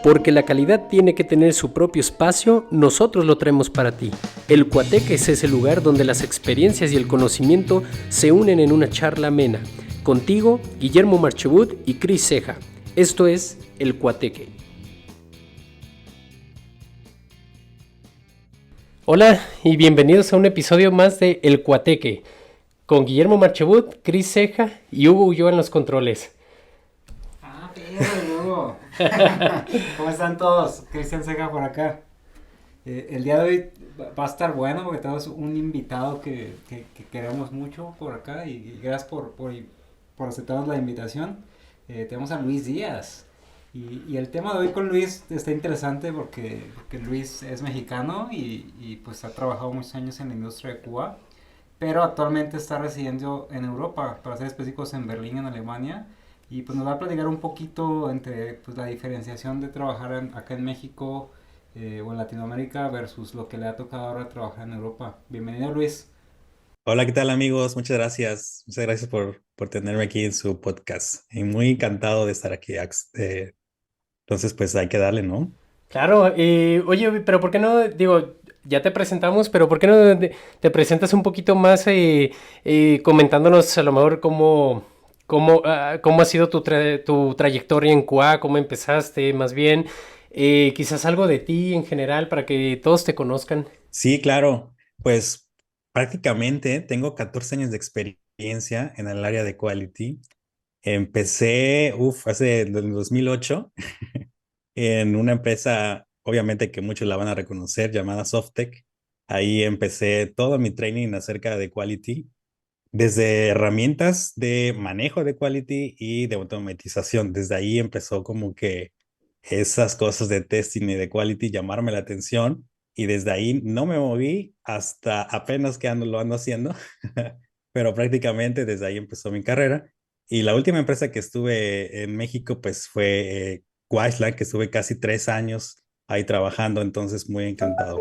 Porque la calidad tiene que tener su propio espacio, nosotros lo traemos para ti. El Cuateque es ese lugar donde las experiencias y el conocimiento se unen en una charla amena. Contigo, Guillermo Marchebut y Cris Ceja. Esto es El Cuateque. Hola y bienvenidos a un episodio más de El Cuateque. Con Guillermo Marchebut, Cris Ceja y Hugo Ulloa en los controles. Hugo. ¿Cómo están todos? Cristian Ceja por acá. El día de hoy va a estar bueno porque tenemos un invitado que queremos mucho por acá y gracias por aceptarnos la invitación. Tenemos a Luis Díaz y el tema de hoy con Luis está interesante porque Luis es mexicano y pues ha trabajado muchos años en la industria de Cuba, pero actualmente está residiendo en Europa, para ser específicos en Berlín, en Alemania. Y pues nos va a platicar un poquito entre pues, la diferenciación de trabajar acá en México o en Latinoamérica versus lo que le ha tocado ahora trabajar en Europa. Bienvenido, Luis. Hola, ¿qué tal amigos? Muchas gracias. Muchas gracias por tenerme aquí en su podcast. Y muy encantado de estar aquí, Ax. Entonces, pues hay que darle, ¿no? Claro, oye, pero ¿por qué no? Digo, ya te presentamos, pero ¿por qué no te presentas un poquito más comentándonos a lo mejor cómo ha sido tu trayectoria en QA, cómo empezaste, más bien, quizás algo de ti en general para que todos te conozcan? Sí, claro. Pues prácticamente tengo 14 años de experiencia en el área de quality. Empecé, hace en el 2008 en una empresa, obviamente que muchos la van a reconocer, llamada Softec. Ahí empecé todo mi training acerca de quality. Desde herramientas de manejo de quality y de automatización. Desde ahí empezó como que esas cosas de testing y de quality llamarme la atención y desde ahí no me moví hasta apenas que lo ando haciendo, pero prácticamente desde ahí empezó mi carrera. Y la última empresa que estuve en México pues fue Quaisla, que estuve casi 3 años ahí trabajando, entonces muy encantado.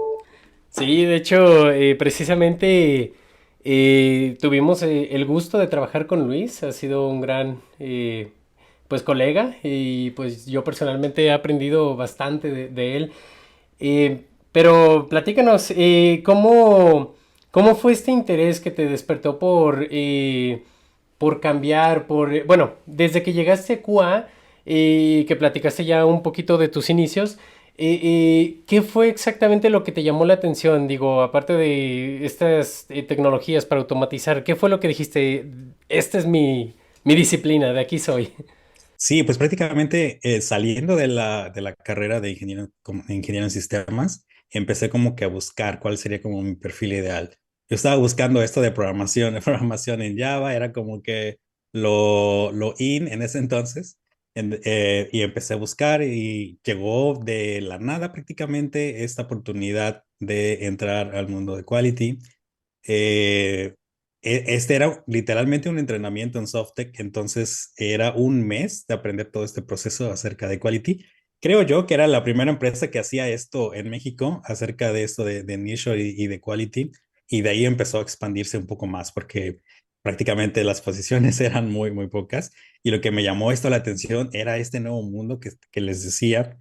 Sí, de hecho, precisamente tuvimos el gusto de trabajar con Luis, ha sido un gran pues colega y pues yo personalmente he aprendido bastante de él. Pero platícanos, ¿cómo fue este interés que te despertó por cambiar, bueno, desde que llegaste a QA, que platicaste ya un poquito de tus inicios, ¿qué fue exactamente lo que te llamó la atención? Digo, aparte de estas tecnologías para automatizar, ¿qué fue lo que dijiste? Esta es mi disciplina, de aquí soy. Sí, pues prácticamente saliendo de la carrera de ingeniero en sistemas, empecé como que a buscar cuál sería como mi perfil ideal. Yo estaba buscando esto de programación, de programación en Java, era como que lo in en ese entonces, y empecé a buscar y llegó de la nada prácticamente esta oportunidad de entrar al mundo de quality. Eh, este era literalmente un entrenamiento en Softtech, entonces era un mes de aprender todo este proceso acerca de quality. Creo yo que era la primera empresa que hacía esto en México acerca de esto de nearshore y de quality, y de ahí empezó a expandirse un poco más porque prácticamente las posiciones eran muy, muy pocas. Y lo que me llamó esto la atención era este nuevo mundo que les decía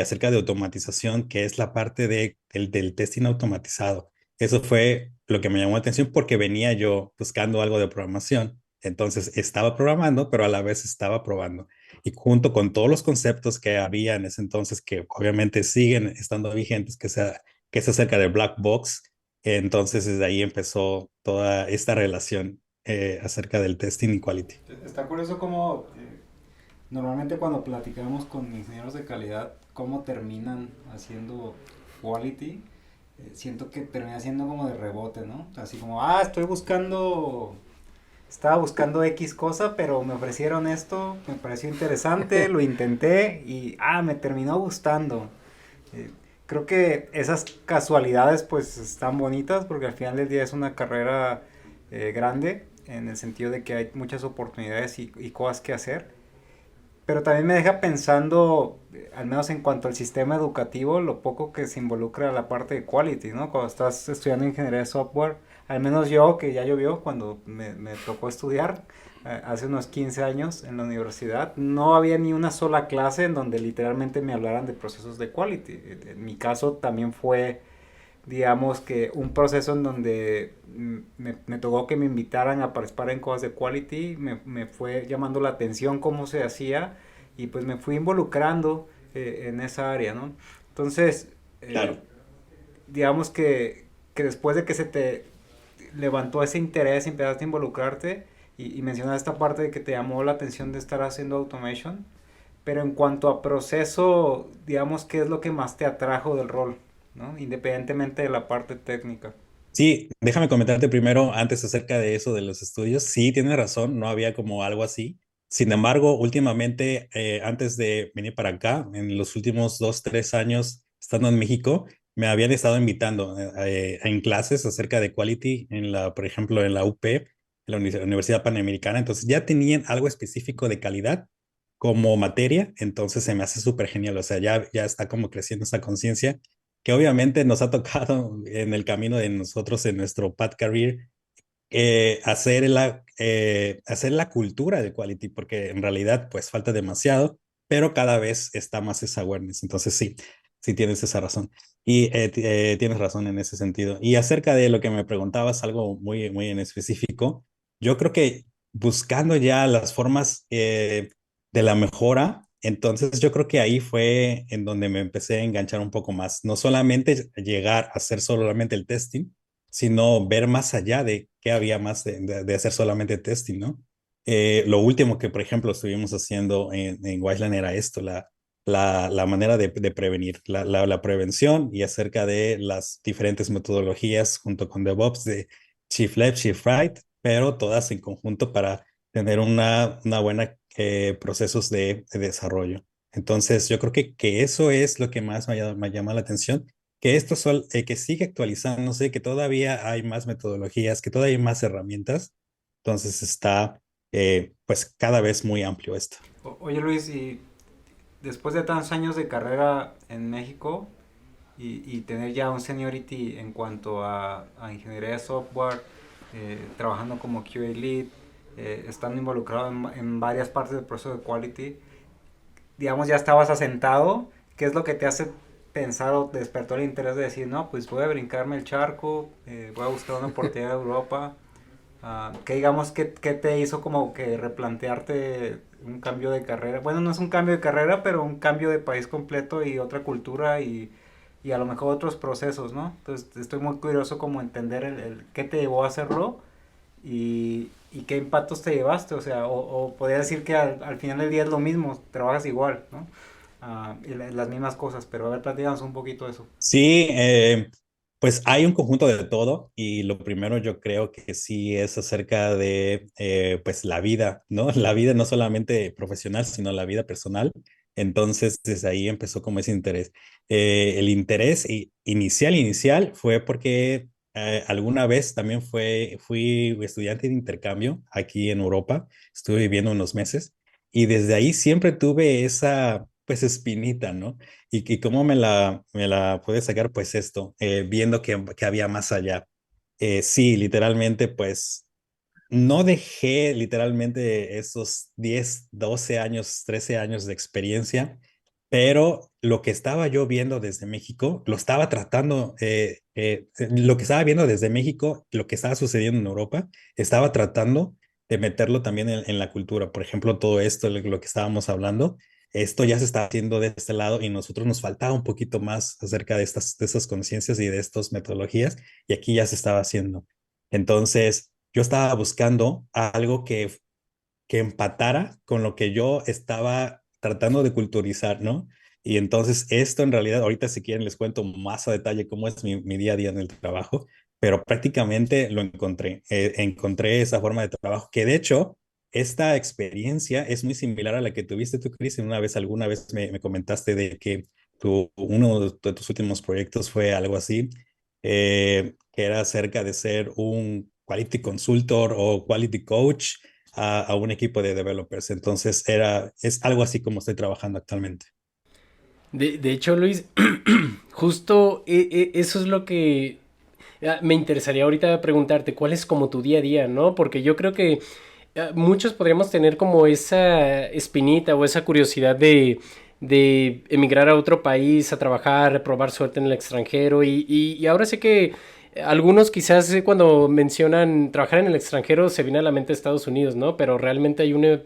acerca de automatización, que es la parte del testing automatizado. Eso fue lo que me llamó la atención porque venía yo buscando algo de programación. Entonces estaba programando, pero a la vez estaba probando. Y junto con todos los conceptos que había en ese entonces, que obviamente siguen estando vigentes, que es acerca de Black Box, entonces desde ahí empezó toda esta relación acerca del testing y quality. Está curioso cómo normalmente cuando platicamos con ingenieros de calidad, cómo terminan haciendo quality. Siento que termina siendo como de rebote, ¿no? Así como, estaba buscando X cosa, pero me ofrecieron esto, me pareció interesante, lo intenté y, me terminó gustando. Eh, Creo que esas casualidades pues están bonitas porque al final del día es una carrera grande en el sentido de que hay muchas oportunidades y cosas que hacer. Pero también me deja pensando, al menos en cuanto al sistema educativo, lo poco que se involucra la parte de quality, ¿no? Cuando estás estudiando ingeniería de software, al menos yo, que ya llovió cuando me tocó estudiar, hace unos 15 años en la universidad, no había ni una sola clase en donde literalmente me hablaran de procesos de quality. En mi caso también fue, digamos que un proceso en donde me tocó que me invitaran a participar en cosas de quality, me fue llamando la atención cómo se hacía y pues me fui involucrando en esa área, ¿no? Entonces, Claro. digamos que después de que se te levantó ese interés y empezaste a involucrarte y mencionaste esta parte de que te llamó la atención de estar haciendo automation, pero en cuanto a proceso, digamos, ¿qué es lo que más te atrajo del rol? ¿No? Independientemente de la parte técnica. Sí, déjame comentarte primero antes acerca de eso de los estudios. Sí, tienes razón, no había como algo así. Sin embargo, últimamente, antes de venir para acá, en los últimos 2, 3 años, estando en México, me habían estado invitando en clases acerca de quality, por ejemplo, en la UP, en la Universidad Panamericana. Entonces ya tenían algo específico de calidad como materia, entonces se me hace súper genial. O sea, ya está como creciendo esa conciencia que obviamente nos ha tocado en el camino de nosotros, en nuestro path career, hacer la cultura de quality, porque en realidad pues falta demasiado, pero cada vez está más esa awareness. Entonces sí, sí tienes esa razón. Y tienes razón en ese sentido. Y acerca de lo que me preguntabas, algo muy, muy en específico, yo creo que buscando ya las formas de la mejora, entonces yo creo que ahí fue en donde me empecé a enganchar un poco más. No solamente llegar a hacer solamente el testing, sino ver más allá de qué había más de hacer solamente testing, ¿no? Lo último que, por ejemplo, estuvimos haciendo en Wiseland era esto, la manera de prevenir, la prevención y acerca de las diferentes metodologías junto con DevOps de Shift Left, Shift Right, pero todas en conjunto para tener una buena procesos de desarrollo. Entonces, yo creo que eso es lo que más me llama la atención, que que sigue actualizándose, que todavía hay más metodologías, que todavía hay más herramientas. Entonces está pues cada vez muy amplio esto. Oye Luis, y después de tantos años de carrera en México y tener ya un seniority en cuanto a ingeniería de software, trabajando como QA lead, estando involucrado en varias partes del proceso de quality, digamos, ya estabas asentado, ¿qué es lo que te hace pensar o te despertó el interés de decir, no, pues voy a brincarme el charco, voy a buscar una oportunidad de Europa? ¿Qué digamos que te hizo como que replantearte un cambio de carrera? Bueno, no es un cambio de carrera, pero un cambio de país completo y otra cultura y a lo mejor otros procesos, ¿no? Entonces estoy muy curioso como entender el qué te llevó a hacerlo y qué impactos te llevaste, o sea, o podría decir que al final del día es lo mismo, trabajas igual, ¿no? Y las mismas cosas, pero a ver, platícanos un poquito de eso. Sí, pues hay un conjunto de todo y lo primero yo creo que sí es acerca de pues la vida, ¿no? La vida no solamente profesional, sino la vida personal. Entonces, desde ahí empezó como ese interés. El interés inicial fue porque alguna vez también fui estudiante de intercambio aquí en Europa, estuve viviendo unos meses y desde ahí siempre tuve esa pues espinita, ¿no? Y cómo me la pude sacar, pues esto, viendo que había más allá. Sí, literalmente, pues no dejé literalmente esos 10 12 años, 13 años de experiencia, pero lo que estaba yo viendo desde México, lo estaba tratando, lo que estaba viendo desde México, lo que estaba sucediendo en Europa, estaba tratando de meterlo también en la cultura. Por ejemplo, todo esto, lo que estábamos hablando, esto ya se está haciendo de este lado y nosotros nos faltaba un poquito más acerca de estas conciencias y de estas metodologías, y aquí ya se estaba haciendo. Entonces, yo estaba buscando algo que empatara con lo que yo estaba tratando de culturizar, ¿no? Y entonces esto en realidad, ahorita si quieren les cuento más a detalle cómo es mi día a día en el trabajo, pero prácticamente lo encontré. Encontré esa forma de trabajo que de hecho esta experiencia es muy similar a la que tuviste tú, Chris. Alguna vez me comentaste de que uno de tus últimos proyectos fue algo así, que era acerca de ser un quality consultor o quality coach a un equipo de developers. Entonces es algo así como estoy trabajando actualmente. De hecho, Luis, justo eso es lo que me interesaría ahorita preguntarte, ¿cuál es como tu día a día, no? Porque yo creo que muchos podríamos tener como esa espinita o esa curiosidad de emigrar a otro país, a trabajar, a probar suerte en el extranjero. Y ahora sé que algunos quizás cuando mencionan trabajar en el extranjero se viene a la mente Estados Unidos, ¿no? Pero realmente hay una,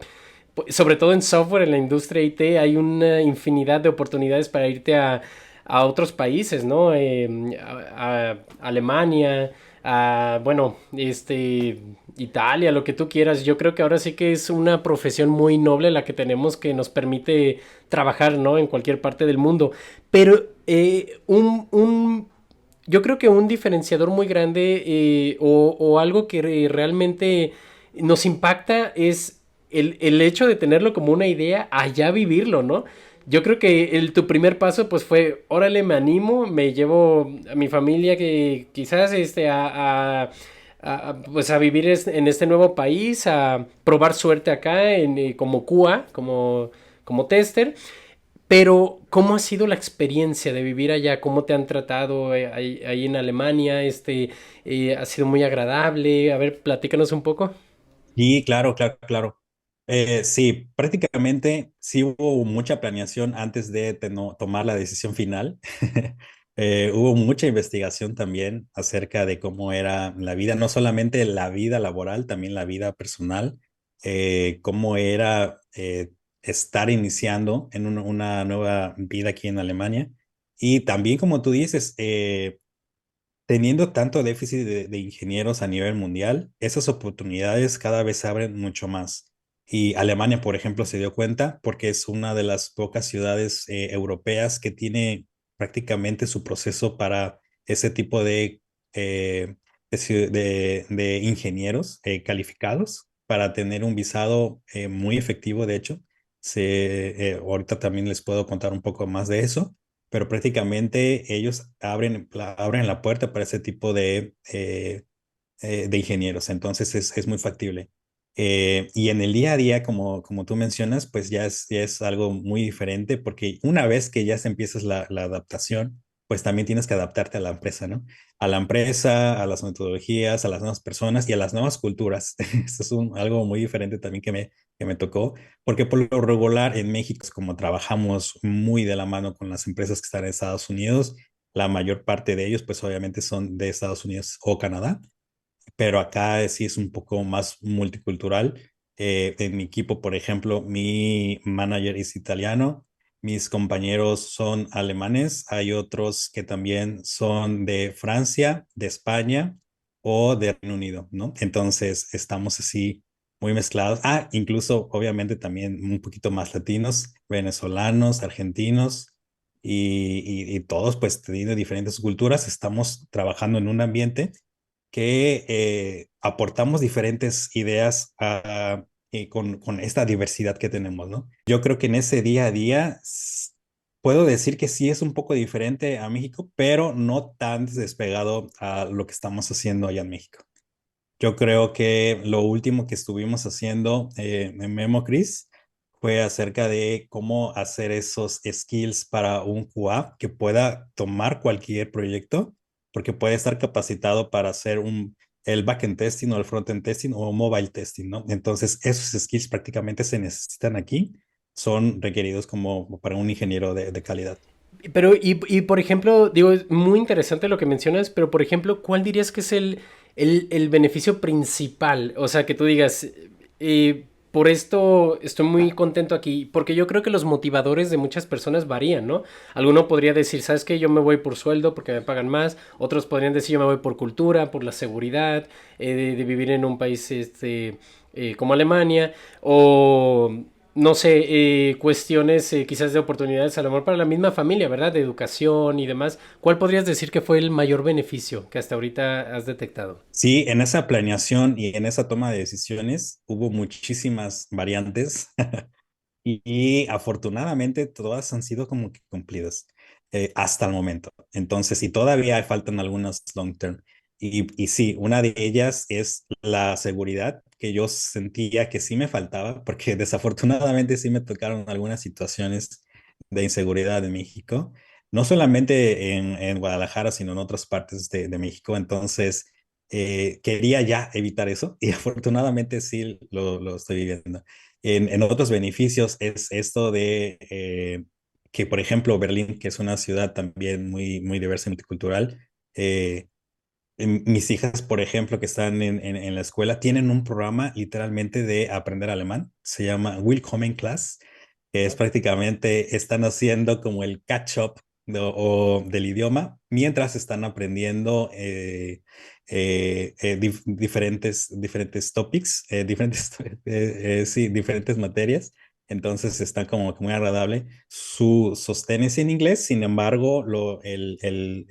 sobre todo en software, en la industria IT, hay una infinidad de oportunidades para irte a otros países, ¿no? A Alemania, a, bueno, Italia, lo que tú quieras. Yo creo que ahora sí que es una profesión muy noble la que tenemos que nos permite trabajar, ¿no? En cualquier parte del mundo. Pero yo creo que un diferenciador muy grande o algo que realmente nos impacta es el hecho de tenerlo como una idea allá vivirlo, ¿no? Yo creo que tu primer paso pues fue, órale, me animo, me llevo a mi familia que quizás pues a vivir en este nuevo país, a probar suerte acá como QA, como tester. Pero, ¿cómo ha sido la experiencia de vivir allá? ¿Cómo te han tratado ahí en Alemania? ¿Ha sido muy agradable? A ver, platícanos un poco. Y claro, claro, claro. Sí, prácticamente sí hubo mucha planeación antes de tomar la decisión final. Hubo mucha investigación también acerca de cómo era la vida, no solamente la vida laboral, también la vida personal, cómo era estar iniciando en una nueva vida aquí en Alemania. Y también, como tú dices, teniendo tanto déficit de ingenieros a nivel mundial, esas oportunidades cada vez se abren mucho más. Y Alemania, por ejemplo, se dio cuenta porque es una de las pocas ciudades europeas que tiene prácticamente su proceso para ese tipo de ingenieros calificados para tener un visado muy efectivo, de hecho. Ahorita también les puedo contar un poco más de eso, pero prácticamente ellos abren la puerta para ese tipo de ingenieros, entonces es muy factible. Y en el día a día, como tú mencionas, pues ya es algo muy diferente porque una vez que ya se empiezas la adaptación, pues también tienes que adaptarte a la empresa, ¿no? A la empresa, a las metodologías, a las nuevas personas y a las nuevas culturas. Eso es algo muy diferente también que me tocó, porque por lo regular en México, es como trabajamos muy de la mano con las empresas que están en Estados Unidos, la mayor parte de ellos, pues obviamente son de Estados Unidos o Canadá, pero acá sí es un poco más multicultural. En mi equipo, por ejemplo, mi manager es italiano, mis compañeros son alemanes, hay otros que también son de Francia, de España o de Reino Unido, ¿no? Entonces estamos así muy mezclados. Ah, incluso obviamente también un poquito más latinos, venezolanos, argentinos. Y todos pues teniendo diferentes culturas, estamos trabajando en un ambiente que aportamos diferentes ideas con esta diversidad que tenemos, ¿no? Yo creo que en ese día a día puedo decir que sí es un poco diferente a México, pero no tan despegado a lo que estamos haciendo allá en México. Yo creo que lo último que estuvimos haciendo en Memo Chris fue acerca de cómo hacer esos skills para un QA que pueda tomar cualquier proyecto, porque puede estar capacitado para hacer el backend testing o el frontend testing o mobile testing, ¿no? Entonces, esos skills prácticamente se necesitan aquí, son requeridos como para un ingeniero de calidad. Pero, por ejemplo, digo, es muy interesante lo que mencionas, pero por ejemplo, ¿cuál dirías que es el beneficio principal? O sea, que tú digas, por esto estoy muy contento aquí, porque yo creo que los motivadores de muchas personas varían, ¿no? Alguno podría decir, ¿sabes qué? Yo me voy por sueldo porque me pagan más, otros podrían decir, yo me voy por cultura, por la seguridad, de vivir en un país como Alemania, o no sé, cuestiones quizás de oportunidades a lo mejor para la misma familia, ¿verdad? De educación y demás. ¿Cuál podrías decir que fue el mayor beneficio que hasta ahorita has detectado? Sí, en esa planeación y en esa toma de decisiones hubo muchísimas variantes. Y afortunadamente todas han sido como que cumplidas hasta el momento. Entonces, y todavía faltan algunas long term. Y sí, una de ellas es la seguridad que yo sentía que sí me faltaba, porque desafortunadamente sí me tocaron algunas situaciones de inseguridad en México, no solamente en Guadalajara, sino en otras partes de México. Entonces, quería ya evitar eso y afortunadamente sí lo estoy viviendo. En otros beneficios es esto de que, por ejemplo, Berlín, que es una ciudad también muy diversa y multicultural, mis hijas, por ejemplo, que están en la escuela, tienen un programa literalmente de aprender alemán. Se llama Willkommen Class, que es prácticamente, están haciendo como el catch-up del idioma mientras están aprendiendo diferentes topics, sí, diferentes materias. Entonces está como que muy agradable. Su sostén es en inglés, sin embargo, el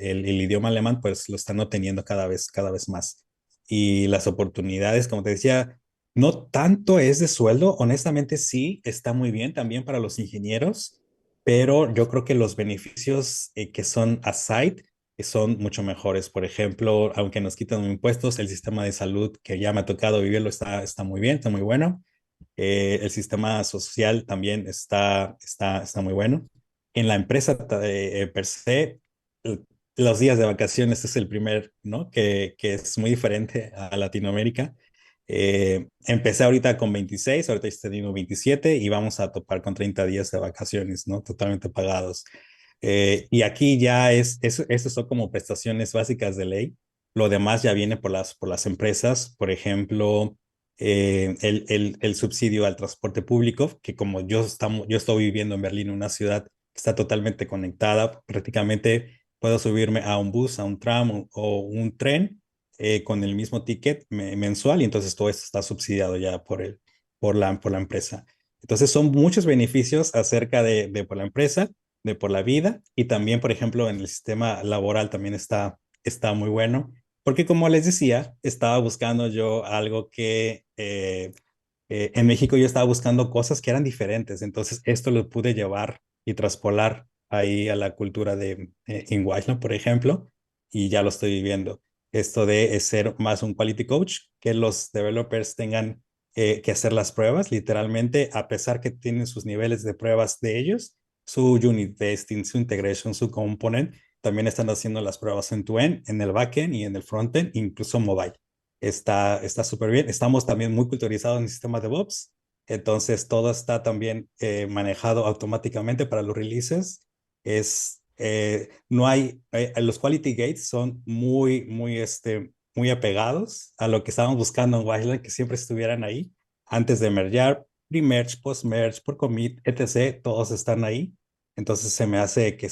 idioma alemán pues lo están obteniendo cada vez más. Y las oportunidades, como te decía, no tanto es de sueldo, honestamente sí, está muy bien también para los ingenieros, pero yo creo que los beneficios que son aside son mucho mejores. Por ejemplo, aunque nos quitan impuestos, el sistema de salud que ya me ha tocado vivirlo está muy bien, está muy bueno. El sistema social también está muy bueno. En la empresa per se, eh, los días de vacaciones es el primer, ¿no? Que es muy diferente a Latinoamérica. Empecé ahorita con 26, ahorita estoy teniendo 27 y vamos a topar con 30 días de vacaciones, ¿no? Totalmente pagados. Y aquí ya esas son como prestaciones básicas de ley. Lo demás ya viene por las empresas, por ejemplo, el subsidio al transporte público, que como yo estoy viviendo en Berlín, una ciudad que está totalmente conectada, prácticamente puedo subirme a un bus, a un tram o un tren con el mismo ticket mensual y entonces todo esto está subsidiado ya por la empresa. Entonces son muchos beneficios acerca de por la empresa, de por la vida y también, por ejemplo, en el sistema laboral también está muy bueno. Porque como les decía, estaba buscando yo algo que en México yo estaba buscando cosas que eran diferentes, entonces esto lo pude llevar y traspolar ahí a la cultura de en Washington, por ejemplo, y ya lo estoy viviendo. Esto de ser más un quality coach, que los developers tengan que hacer las pruebas, literalmente, a pesar que tienen sus niveles de pruebas de ellos, su unit testing, su integration, su component, también están haciendo las pruebas en tu end, en el backend y en el frontend, incluso mobile. Está súper bien. Estamos también muy culturizados en el sistema de DevOps. Entonces, todo está también manejado automáticamente para los releases. No hay, los quality gates son muy apegados a lo que estábamos buscando en Wildland, que siempre estuvieran ahí antes de mergear, pre-merge, post-merge, por commit, etc. Todos están ahí. Entonces, se me hace que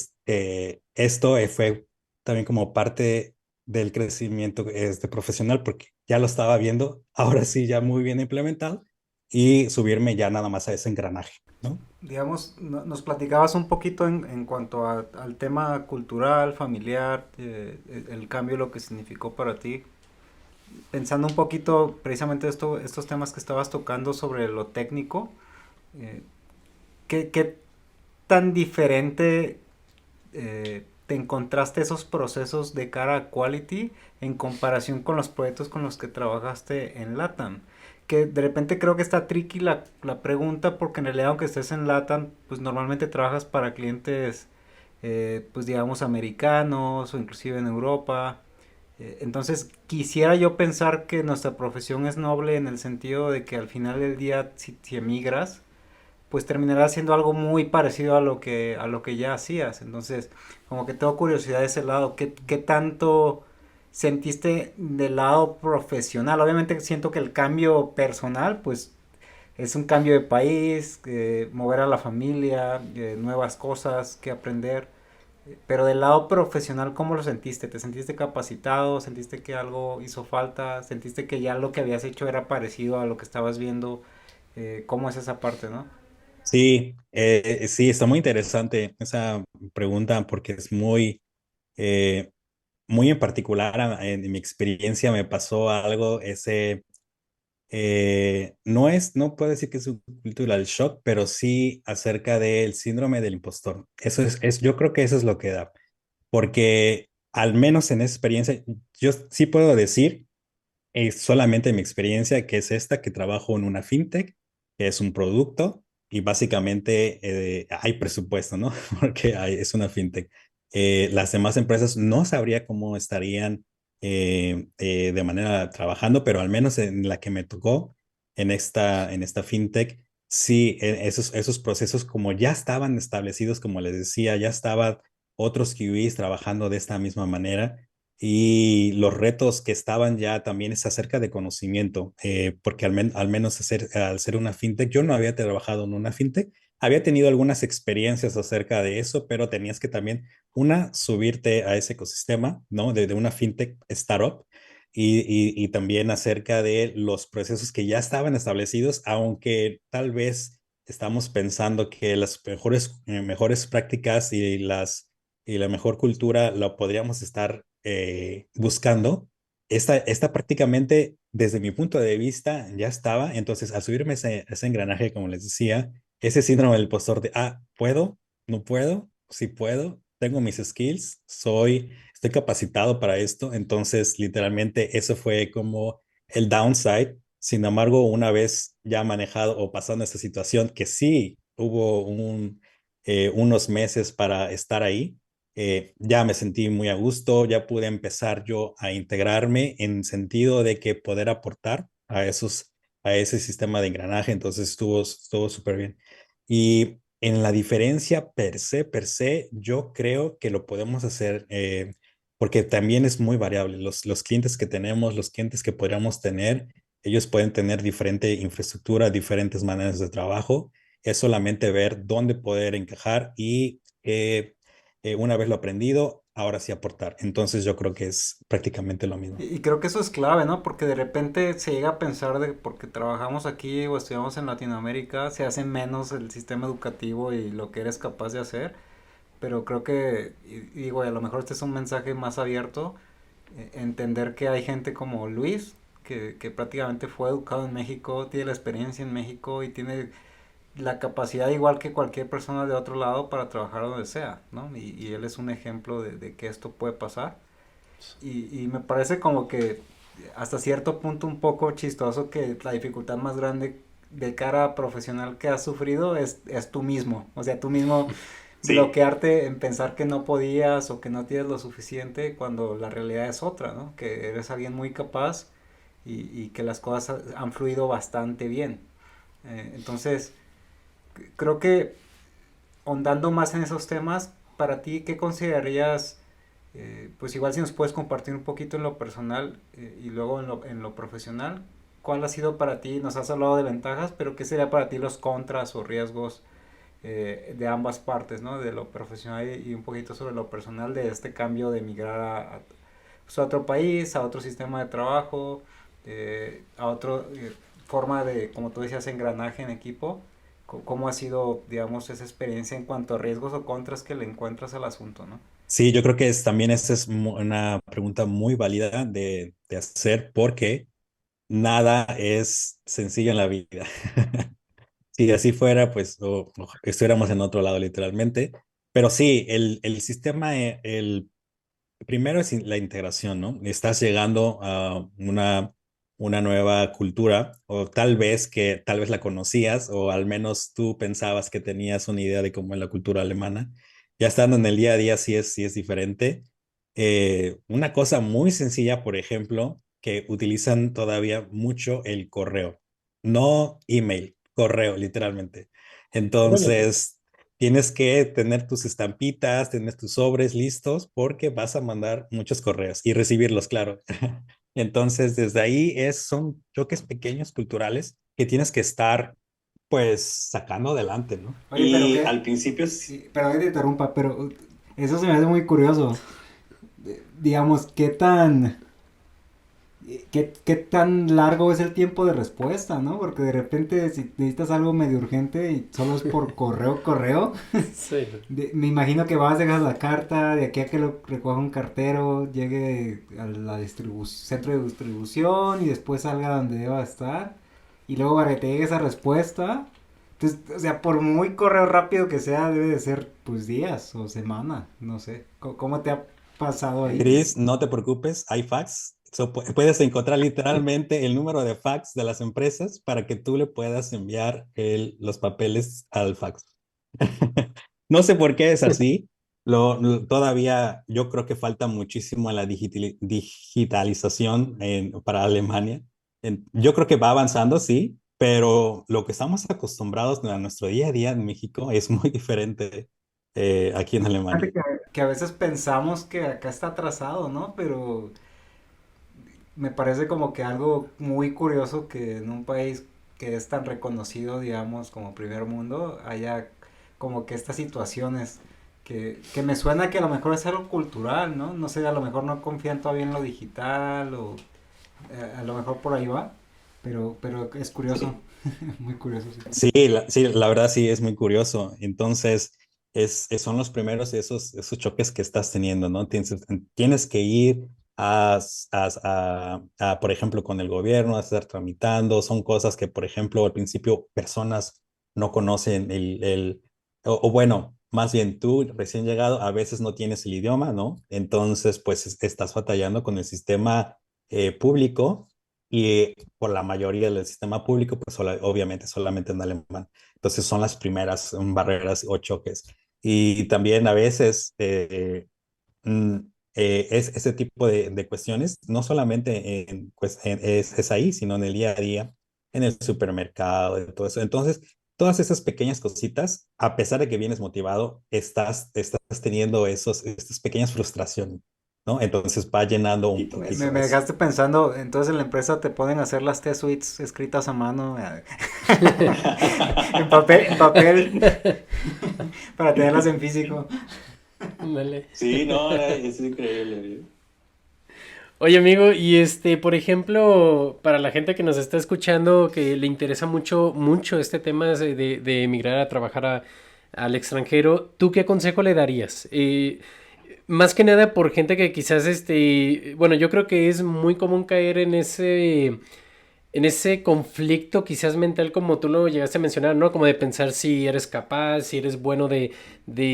esto fue también como parte del crecimiento profesional, porque ya lo estaba viendo, ahora sí, ya muy bien implementado, y subirme ya nada más a ese engranaje, ¿no? Digamos, nos platicabas un poquito en cuanto al tema cultural, familiar, el cambio, lo que significó para ti. Pensando un poquito precisamente estos temas que estabas tocando sobre lo técnico, eh, ¿qué tan diferente te encontraste esos procesos de cara a quality en comparación con los proyectos con los que trabajaste en LATAM? Que de repente creo que está tricky la pregunta porque en realidad aunque estés en LATAM, pues normalmente trabajas para clientes, pues digamos americanos o inclusive en Europa. Entonces quisiera yo pensar que nuestra profesión es noble en el sentido de que al final del día si emigras, pues terminará siendo algo muy parecido a lo que ya hacías. Entonces, como que tengo curiosidad de ese lado. ¿Qué tanto sentiste del lado profesional? Obviamente siento que el cambio personal, pues es un cambio de país, mover a la familia, nuevas cosas que aprender. Pero del lado profesional, ¿cómo lo sentiste? ¿Te sentiste capacitado? ¿Sentiste que algo hizo falta? ¿Sentiste que ya lo que habías hecho era parecido a lo que estabas viendo? ¿Cómo es esa parte, no? Sí, sí, está muy interesante esa pregunta porque es eh, muy en particular en mi experiencia me pasó algo, no puedo decir que es un cultural shock, pero sí acerca del síndrome del impostor. Yo creo que eso es lo que da, porque al menos en esa experiencia, yo sí puedo decir, solamente mi experiencia, que es esta, que trabajo en una fintech, que es un producto y básicamente hay presupuesto, ¿no? Porque es una fintech. Las demás empresas no sabría cómo estarían de manera trabajando, pero al menos en la que me tocó, en esta fintech, sí, esos procesos como ya estaban establecidos, como les decía, ya estaban otros QBs trabajando de esta misma manera. Y los retos que estaban ya también es acerca de conocimiento, porque al menos al ser una fintech, yo no había trabajado en una fintech, había tenido algunas experiencias acerca de eso, pero tenías que también, una, subirte a ese ecosistema, ¿no? De una fintech startup y también acerca de los procesos que ya estaban establecidos, aunque tal vez estamos pensando que las mejores prácticas y la mejor cultura lo podríamos estar buscando. Esta prácticamente, desde mi punto de vista, ya estaba. Entonces, al subirme ese engranaje, como les decía, ese síndrome del impostor de, ¿puedo? ¿No puedo? Sí puedo. Tengo mis skills. Estoy capacitado para esto. Entonces, literalmente, eso fue como el downside. Sin embargo, una vez ya manejado o pasando esta situación, que sí hubo unos meses para estar ahí, ya me sentí muy a gusto, ya pude empezar yo a integrarme en sentido de que poder aportar a ese sistema de engranaje, entonces estuvo súper bien. Y en la diferencia per se, yo creo que lo podemos hacer porque también es muy variable. Los clientes que tenemos, los clientes que podríamos tener, ellos pueden tener diferente infraestructura, diferentes maneras de trabajo. Es solamente ver dónde poder encajar y una vez lo aprendido, ahora sí aportar. Entonces yo creo que es prácticamente lo mismo. Y creo que eso es clave, ¿no? Porque de repente se llega a pensar de porque trabajamos aquí o estudiamos en Latinoamérica, se hace menos el sistema educativo y lo que eres capaz de hacer. Pero creo que, y digo, a lo mejor este es un mensaje más abierto, entender que hay gente como Luis, que prácticamente fue educado en México, tiene la experiencia en México y tiene la capacidad igual que cualquier persona de otro lado para trabajar donde sea, ¿no? Y él es un ejemplo de que esto puede pasar. Y me parece como que hasta cierto punto un poco chistoso que la dificultad más grande de cara profesional que has sufrido es tú mismo. O sea, tú mismo Sí, bloquearte en pensar que no podías o que no tienes lo suficiente cuando la realidad es otra, ¿no? Que eres alguien muy capaz y que las cosas han fluido bastante bien. Entonces, creo que ahondando más en esos temas, para ti, ¿qué considerarías? Pues igual si nos puedes compartir un poquito en lo personal y luego en lo profesional, ¿cuál ha sido para ti? Nos has hablado de ventajas, pero ¿qué sería para ti los contras o riesgos de ambas partes, ¿no? De lo profesional y un poquito sobre lo personal de este cambio de migrar pues, a otro país, a otro sistema de trabajo, a otra forma de, como tú decías, engranaje en equipo. ¿Cómo ha sido, digamos, esa experiencia en cuanto a riesgos o contras que le encuentras al asunto, ¿no? sí, yo creo que también esa es una pregunta muy válida de hacer porque nada es sencillo en la vida. Si así fuera, pues estuviéramos en otro lado literalmente. Pero sí, el sistema, primero es la integración, ¿no? Estás llegando a una nueva cultura o tal vez la conocías o al menos tú pensabas que tenías una idea de cómo es la cultura alemana. Ya estando en el día a día sí es diferente. Una cosa muy sencilla, por ejemplo, que utilizan todavía mucho el correo, no email, correo, literalmente. Órale. Entonces, tienes que tener tus estampitas, tener tus sobres listos porque vas a mandar muchos correos y recibirlos, claro. Entonces, desde ahí son choques pequeños culturales que tienes que estar, pues, sacando adelante, ¿no? Oye, pero Y qué, al principio, perdón que te interrumpa, pero eso se me hace muy curioso. Digamos, qué tan largo es el tiempo de respuesta, ¿no? Porque de repente si necesitas algo medio urgente y solo es por correo, Sí. me imagino que vas, dejas la carta, de aquí a que lo recoja un cartero, llegue a la centro de distribución y después salga donde deba estar. Y luego para que te llegue esa respuesta. Entonces, o sea, por muy correo rápido que sea, debe de ser pues días o semana, no sé. ¿Cómo te ha pasado ahí? Chris, no te preocupes, hay fax. Puedes encontrar literalmente el número de fax de las empresas para que tú le puedas enviar los papeles al fax. No sé por qué es así, Todavía yo creo que falta muchísimo en la digitalización para Alemania. Yo creo que va avanzando, sí, pero lo que estamos acostumbrados a nuestro día a día en México es muy diferente aquí en Fíjate Alemania. que a veces pensamos que acá está atrasado, ¿no? Pero me parece como que algo muy curioso que en un país que es tan reconocido, digamos, como primer mundo, haya como que estas situaciones que me suena que a lo mejor es algo cultural, ¿no? No sé, a lo mejor no confían todavía en lo digital o a lo mejor por ahí va, pero es curioso, Sí, muy curioso, sí. sí, la verdad sí es muy curioso. Entonces, son los primeros esos choques que estás teniendo, ¿no? Tienes que ir por ejemplo, con el gobierno, a estar tramitando. Son cosas que, por ejemplo, al principio personas no conocen o bueno, más bien tú recién llegado, a veces no tienes el idioma, ¿no? Entonces, pues estás batallando con el sistema público y por la mayoría del sistema público, pues obviamente solamente en alemán. Entonces son las primeras barreras o choques. Y también a veces mm, es ese tipo de cuestiones, no solamente es ahí, sino en el día a día, en el supermercado, en todo eso. Entonces, todas esas pequeñas cositas, a pesar de que vienes motivado, estás teniendo estas pequeñas frustraciones, ¿no? Entonces va llenando un poquito Me eso. dejaste pensando, entonces en la empresa te ponen a hacer las test suites escritas a mano, en papel, para tenerlas en físico. Vale. Sí, no, es increíble. Oye, amigo, y por ejemplo, para la gente que nos está escuchando, que le interesa mucho, mucho este tema de emigrar a trabajar al extranjero, ¿tú qué consejo le darías? Más que nada por gente que quizás, bueno, yo creo que es muy común caer en ese conflicto quizás mental como tú lo llegaste a mencionar, ¿no? Como de pensar si eres capaz, si eres bueno de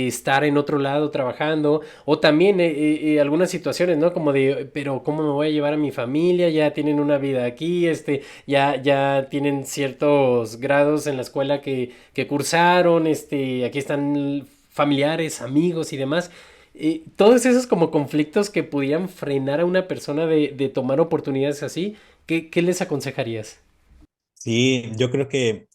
estar en otro lado trabajando, o también algunas situaciones, ¿no? Como de, pero ¿cómo me voy a llevar a mi familia? Ya tienen una vida aquí, ya tienen ciertos grados en la escuela que cursaron, aquí están familiares, amigos y demás. Todos esos como conflictos que pudieran frenar a una persona de tomar oportunidades así, ¿qué les aconsejarías? Sí, yo creo que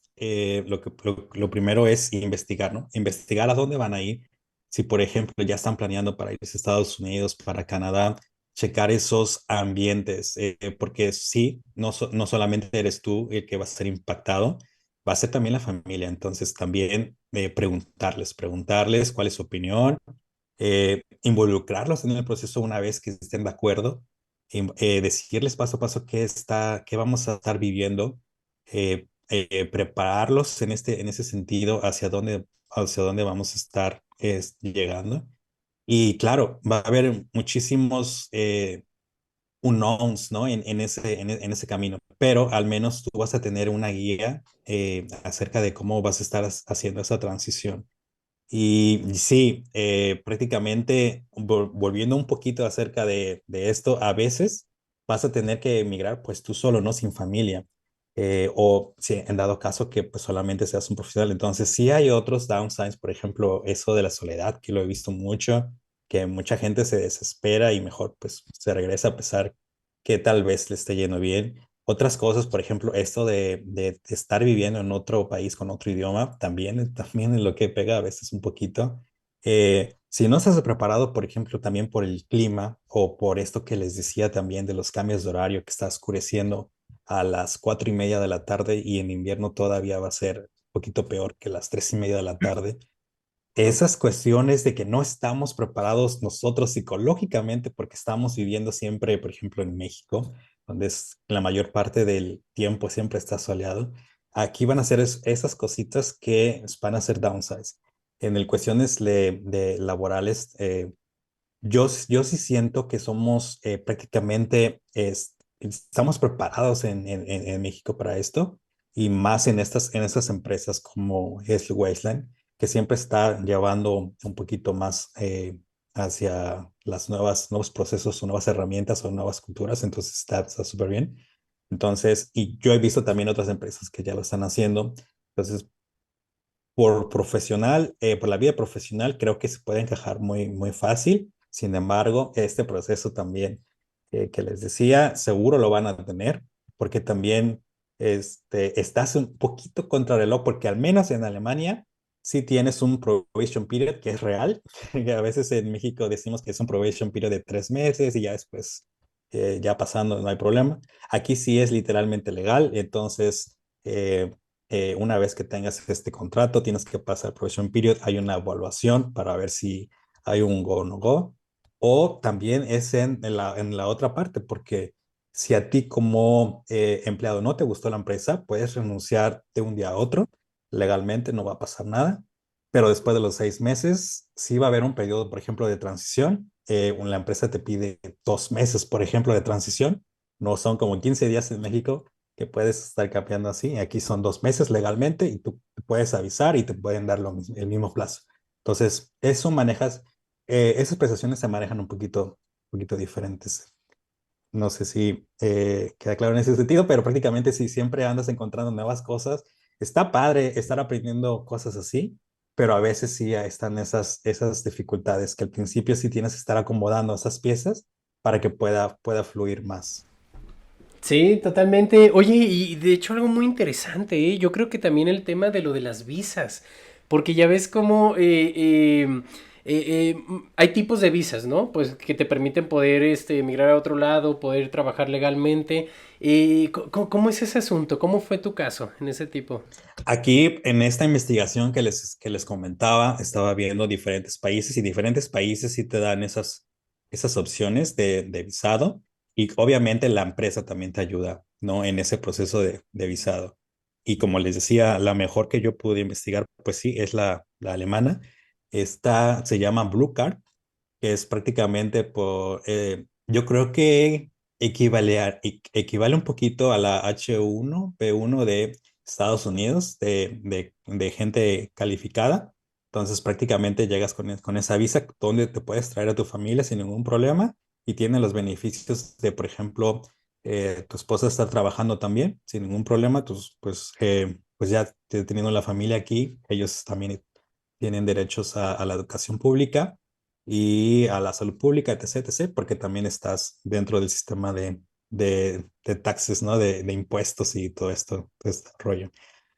lo primero es investigar, ¿no? Investigar a dónde van a ir. Si, por ejemplo, ya están planeando para irse a Estados Unidos, para Canadá, checar esos ambientes, porque sí, no solamente eres tú el que va a ser impactado, va a ser también la familia. Entonces, también preguntarles cuál es su opinión, involucrarlos en el proceso una vez que estén de acuerdo, decirles paso a paso qué vamos a estar viviendo, prepararlos en ese sentido hacia dónde vamos a estar llegando. Y claro, va a haber muchísimos unknowns, ¿no? En ese camino, pero al menos tú vas a tener una guía acerca de cómo vas a estar haciendo esa transición. Y sí, prácticamente volviendo un poquito acerca de esto, a veces vas a tener que emigrar pues tú solo, ¿no? Sin familia. O si en dado caso que pues solamente seas un profesional. Entonces sí hay otros downsides, por ejemplo, eso de la soledad, que lo he visto mucho, que mucha gente se desespera y mejor pues se regresa a pesar que tal vez le esté yendo bien. Otras cosas, por ejemplo, esto de estar viviendo en otro país con otro idioma, también es lo que pega a veces un poquito. Si no estás preparado, por ejemplo, también por el clima o por esto que les decía también de los cambios de horario, que está oscureciendo a las 4:30 de la tarde y en invierno todavía va a ser un poquito peor que las 3:30 de la tarde. Esas cuestiones de que no estamos preparados nosotros psicológicamente porque estamos viviendo siempre, por ejemplo, en México, donde la mayor parte del tiempo siempre está soleado. Aquí van a ser esas cositas que van a ser downsides. En el cuestiones de laborales, yo sí siento que somos prácticamente, estamos preparados en México para esto y más en estas empresas como es Wasteland, que siempre está llevando un poquito más hacia las nuevos procesos o nuevas herramientas o nuevas culturas, entonces está súper bien. Entonces, y yo he visto también otras empresas que ya lo están haciendo. Entonces, por profesional, por la vida profesional, creo que se puede encajar muy, muy fácil. Sin embargo, este proceso también que les decía, seguro lo van a tener, porque también estás un poquito contrarreloj, porque al menos en Alemania sí tienes un probation period que es real. Que a veces en México decimos que es un probation period de 3 meses y ya después, ya pasando, no hay problema. Aquí sí es literalmente legal, entonces una vez que tengas este contrato, tienes que pasar probation period, hay una evaluación para ver si hay un go o no go, o también es en la otra parte, porque si a ti como empleado no te gustó la empresa, puedes renunciar de un día a otro, legalmente no va a pasar nada, pero después de los 6 meses, sí va a haber un periodo, por ejemplo, de transición. La empresa te pide 2 meses, por ejemplo, de transición, no son como 15 días en México que puedes estar cambiando así. Aquí son 2 meses legalmente y tú puedes avisar y te pueden dar el mismo plazo. Entonces, esas prestaciones se manejan un poquito diferentes. No sé si queda claro en ese sentido, pero prácticamente si siempre andas encontrando nuevas cosas, está padre estar aprendiendo cosas así, pero a veces sí están esas dificultades que al principio sí tienes que estar acomodando esas piezas para que pueda fluir más. Sí, totalmente. Oye, y de hecho algo muy interesante, ¿eh? Yo creo que también el tema de lo de las visas, porque ya ves cómo hay tipos de visas, ¿no? Pues que te permiten poder emigrar a otro lado, poder trabajar legalmente. ¿Cómo es ese asunto? ¿Cómo fue tu caso en ese tipo? Aquí, en esta investigación que les comentaba, estaba viendo diferentes países y diferentes países sí te dan esas opciones de visado y obviamente la empresa también te ayuda, ¿no? En ese proceso de visado. Y como les decía, la mejor que yo pude investigar, pues sí, es la alemana. Esta se llama Blue Card, que es prácticamente yo creo que equivale un poquito a la H1, B1 de Estados Unidos, de gente calificada. Entonces prácticamente llegas con esa visa donde te puedes traer a tu familia sin ningún problema y tiene los beneficios de, por ejemplo, tu esposa está trabajando también sin ningún problema, pues ya teniendo la familia aquí, ellos también tienen derechos a la educación pública y a la salud pública, etc., etc., porque también estás dentro del sistema de taxes, ¿no? De impuestos y todo este rollo.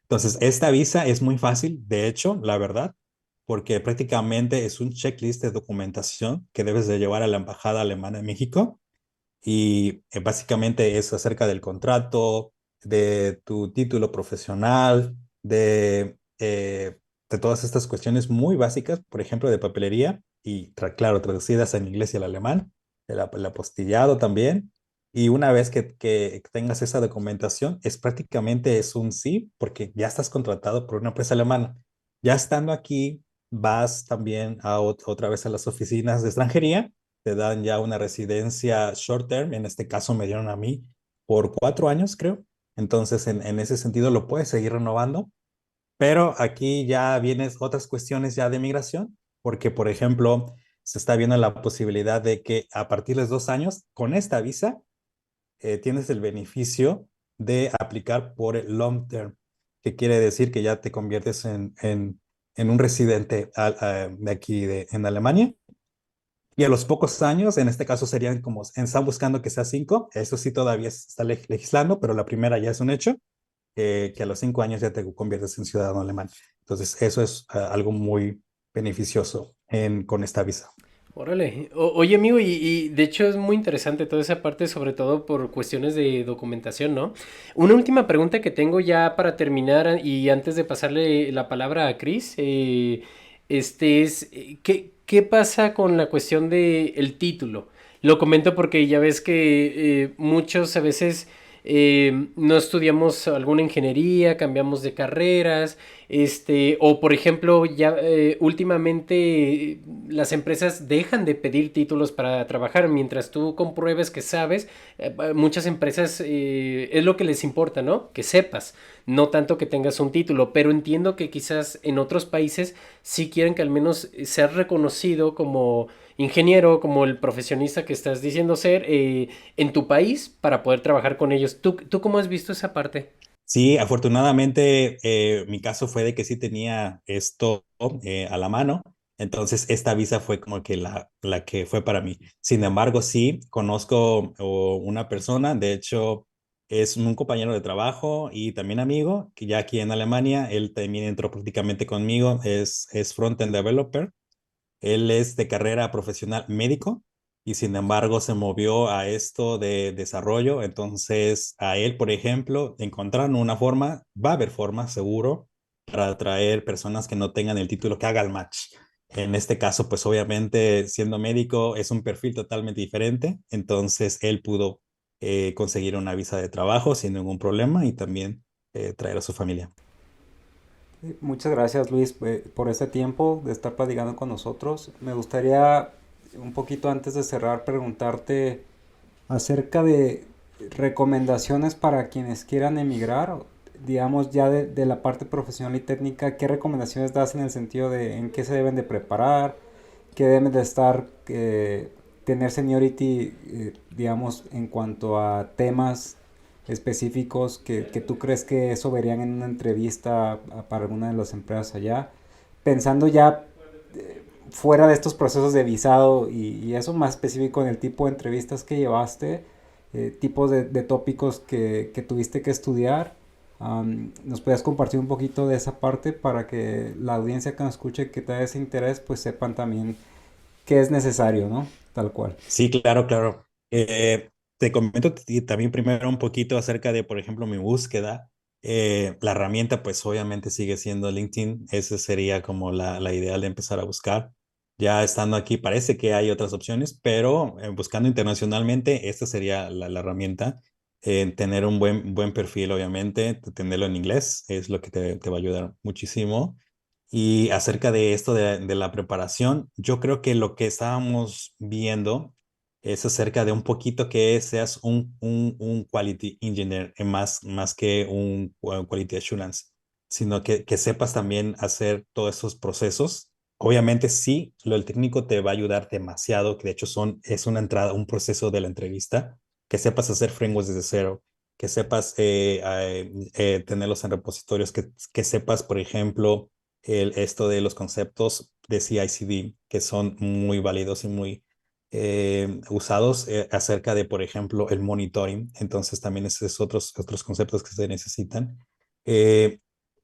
Entonces, esta visa es muy fácil, de hecho, la verdad, porque prácticamente es un checklist de documentación que debes de llevar a la Embajada Alemana en México y básicamente es acerca del contrato, de tu título profesional, de todas estas cuestiones muy básicas, por ejemplo, de papelería y, claro, traducidas en inglés y al alemán, el apostillado también. Y una vez que tengas esa documentación, es un sí, porque ya estás contratado por una empresa alemana. Ya estando aquí, vas también otra vez a las oficinas de extranjería, te dan ya una residencia short term, en este caso me dieron a mí por 4 años, creo. Entonces, en ese sentido lo puedes seguir renovando, pero aquí ya vienes otras cuestiones ya de migración, porque, por ejemplo, se está viendo la posibilidad de que a partir de 2 años, con esta visa, tienes el beneficio de aplicar por el long term, que quiere decir que ya te conviertes en un residente de aquí en Alemania y a los pocos años, en este caso serían como, están buscando que sea 5, eso sí todavía se está legislando, pero la primera ya es un hecho, que a los 5 años ya te conviertes en ciudadano alemán. Entonces, eso es algo muy beneficioso con esta visa. Órale. Oye, amigo, y de hecho es muy interesante toda esa parte, sobre todo por cuestiones de documentación, ¿no? Una última pregunta que tengo ya para terminar y antes de pasarle la palabra a Chris, ¿qué pasa con la cuestión de el título? Lo comento porque ya ves que muchos a veces no estudiamos alguna ingeniería, cambiamos de carreras, o por ejemplo, ya últimamente las empresas dejan de pedir títulos para trabajar mientras tú compruebes que sabes. Muchas empresas es lo que les importa, ¿no? Que sepas, no tanto que tengas un título, pero entiendo que quizás en otros países sí quieren que al menos seas reconocido como ingeniero, como el profesionista que estás diciendo ser en tu país para poder trabajar con ellos. ¿Tú cómo has visto esa parte? Sí, afortunadamente mi caso fue de que sí tenía esto a la mano, entonces esta visa fue como que la que fue para mí. Sin embargo, sí, conozco una persona, de hecho es un compañero de trabajo y también amigo, que ya aquí en Alemania, él también entró prácticamente conmigo, es front-end developer. Él es de carrera profesional médico y sin embargo se movió a esto de desarrollo. Entonces, a él, por ejemplo, encontraron una forma, va a haber forma seguro para atraer personas que no tengan el título que haga el match. En este caso, pues obviamente siendo médico es un perfil totalmente diferente. Entonces, él pudo conseguir una visa de trabajo sin ningún problema y también traer a su familia. Muchas gracias Luis por este tiempo de estar platicando con nosotros. Me gustaría un poquito antes de cerrar preguntarte acerca de recomendaciones para quienes quieran emigrar, digamos ya de la parte profesional y técnica. ¿Qué recomendaciones das en el sentido de en qué se deben de preparar, qué deben de estar, tener seniority, digamos, en cuanto a temas específicos que tú crees que eso verían en una entrevista para alguna de las empresas allá? Pensando ya fuera de estos procesos de visado y eso más específico en el tipo de entrevistas que llevaste, tipos de tópicos que tuviste que estudiar. ¿Nos puedes compartir un poquito de esa parte para que la audiencia que nos escuche que te da ese interés pues sepan también qué es necesario, ¿no? Tal cual. Sí, claro, claro. Te comento también primero un poquito acerca de, por ejemplo, mi búsqueda. La herramienta, pues obviamente sigue siendo LinkedIn. Esa sería como la ideal de empezar a buscar. Ya estando aquí, parece que hay otras opciones, pero buscando internacionalmente, esta sería la herramienta. Tener un buen perfil, obviamente, tenerlo en inglés es lo que te va a ayudar muchísimo. Y acerca de esto de la preparación, yo creo que lo que estábamos viendo es acerca de un poquito que seas un quality engineer, más que un quality assurance, sino que sepas también hacer todos esos procesos. Obviamente sí, lo del técnico te va a ayudar demasiado, que de hecho es una entrada, un proceso de la entrevista, que sepas hacer frameworks desde cero, que sepas tenerlos en repositorios, que sepas, por ejemplo, esto de los conceptos de CI/CD, que son muy válidos y muy usados acerca de, por ejemplo, el monitoring. Entonces, también esos es otros conceptos que se necesitan. Eh,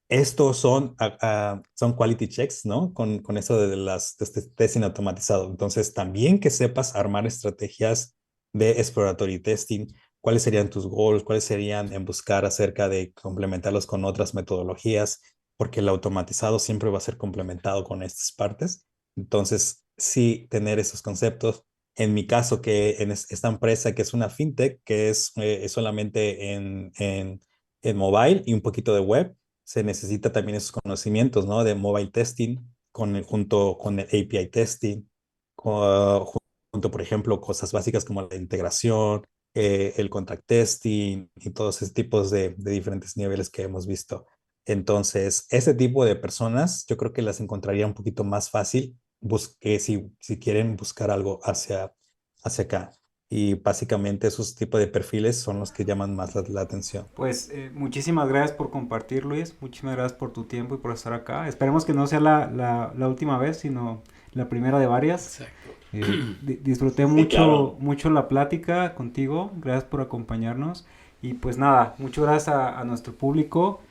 Estos son quality checks, ¿no? Con eso de de este testing automatizado. Entonces, también que sepas armar estrategias de exploratory testing, cuáles serían tus goals, cuáles serían en buscar acerca de complementarlos con otras metodologías, porque el automatizado siempre va a ser complementado con estas partes. Entonces, sí, tener esos conceptos. En mi caso, que en esta empresa que es una fintech, que es solamente en mobile y un poquito de web, se necesita también esos conocimientos, ¿no? De mobile testing, junto con el API testing, junto, por ejemplo, cosas básicas como la integración, el contract testing y todos esos tipos de diferentes niveles que hemos visto. Entonces, ese tipo de personas yo creo que las encontraría un poquito más fácil si quieren buscar algo hacia acá. Y básicamente esos tipos de perfiles son los que llaman más la atención. Pues muchísimas gracias por compartir, Luis. Muchísimas gracias por tu tiempo y por estar acá. Esperemos que no sea la última vez, sino la primera de varias. Exacto. Disfruté Sí, mucho, claro. mucho la plática contigo. Gracias por acompañarnos. Y pues nada, muchas gracias a nuestro público.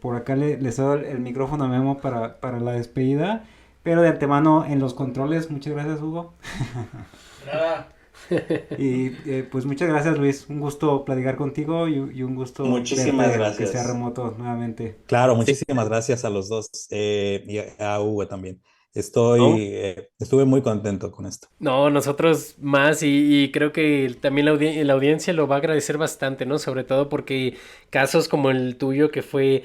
Por acá les doy el micrófono a Memo para la despedida. Pero de antemano en los controles, muchas gracias, Hugo. Nada. Y pues muchas gracias, Luis. Un gusto platicar contigo y un gusto Muchísimas verte, aunque sea gracias. remoto, nuevamente. Claro, Sí, muchísimas gracias a los dos y a Hugo también. no, Estuve muy contento con esto. no, nosotros más y creo que también la audiencia lo va a agradecer bastante, ¿no? Sobre todo porque casos como el tuyo que fue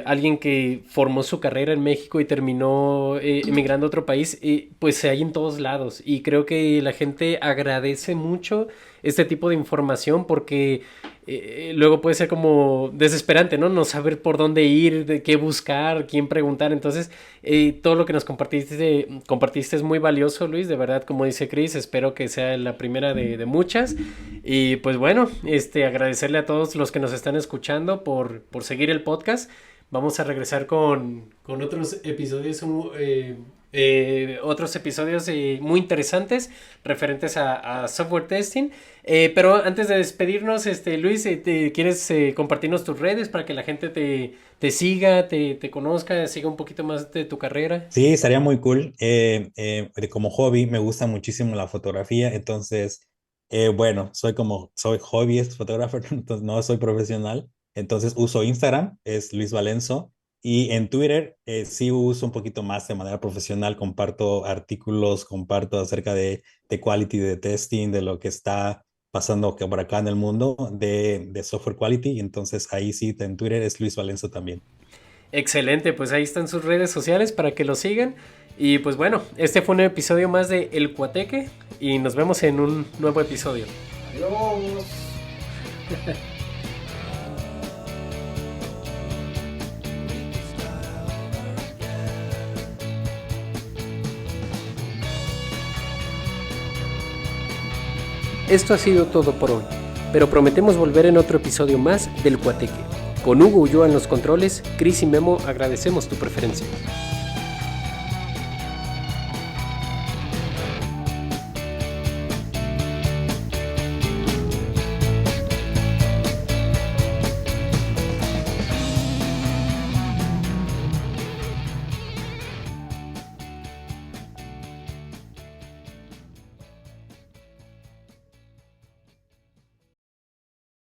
alguien que formó su carrera en México y terminó emigrando a otro país, pues se hay en todos lados y creo que la gente agradece mucho este tipo de información porque luego puede ser como desesperante, ¿no? No saber por dónde ir, de qué buscar, quién preguntar. Entonces, todo lo que nos compartiste es muy valioso, Luis. De verdad, como dice Chris, espero que sea la primera de muchas. Y pues bueno, agradecerle a todos los que nos están escuchando por seguir el podcast. Vamos a regresar con otros episodios muy interesantes referentes a software testing. Pero antes de despedirnos, Luis, ¿quieres compartirnos tus redes para que la gente te siga, te conozca, siga un poquito más de tu carrera? Sí, estaría muy cool. Como hobby, me gusta muchísimo la fotografía, entonces, bueno, soy hobbyist fotógrafo, entonces no soy profesional, entonces uso Instagram, es Luis Valenzo, y en Twitter sí uso un poquito más de manera profesional, comparto artículos, comparto acerca de quality, de testing, de lo que está pasando por acá en el mundo de software quality, entonces ahí sí, en Twitter es Luis Valenzo también. Excelente, pues ahí están sus redes sociales para que lo sigan. Y pues bueno, este fue un episodio más de El Cuateque y nos vemos en un nuevo episodio. Adiós. Esto ha sido todo por hoy, pero prometemos volver en otro episodio más del Cuateque. Con Hugo Ulloa en los controles, Chris y Memo agradecemos tu preferencia.